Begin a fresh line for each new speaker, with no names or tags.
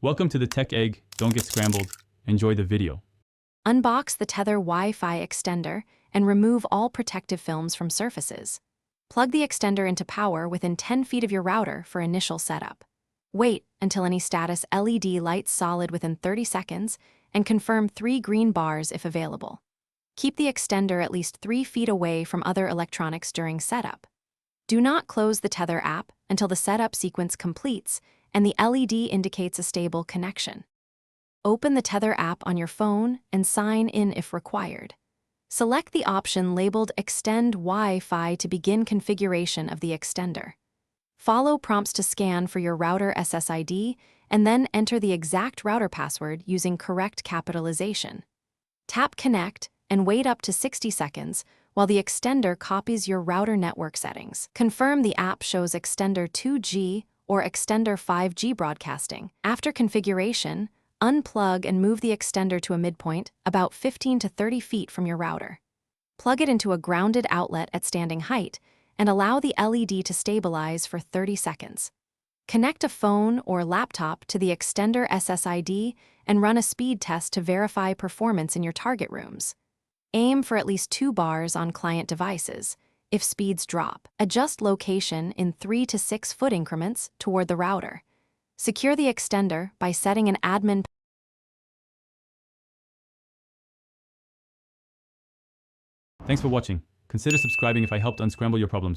Welcome to the Tech Egg. Don't get scrambled. Enjoy the video.
Unbox the Tether Wi-Fi Extender and remove all protective films from surfaces. Plug the extender into power within 10 feet of your router for initial setup. Wait until any status LED lights solid within 30 seconds and confirm 3 green bars if available. Keep the extender at least 3 feet away from other electronics during setup. Do not close the Tether app until the setup sequence completes and the LED indicates a stable connection. Open the Tether app on your phone and sign in if required. Select the option labeled Extend Wi-Fi to begin configuration of the extender. Follow prompts to scan for your router SSID and then enter the exact router password using correct capitalization. Tap Connect and wait up to 60 seconds while the extender copies your router network settings. Confirm the app shows Extender 2G or Extender 5G broadcasting. After configuration, unplug and move the extender to a midpoint about 15 to 30 feet from your router. Plug it into a grounded outlet at standing height and allow the LED to stabilize for 30 seconds. Connect a phone or laptop to the extender SSID and run a speed test to verify performance in your target rooms. Aim for at least 2 bars on client devices. If speeds drop, adjust location in 3 to 6 foot increments toward the router. Secure the extender by setting an admin.
Thanks for watching. Consider subscribing if I helped unscramble your problems.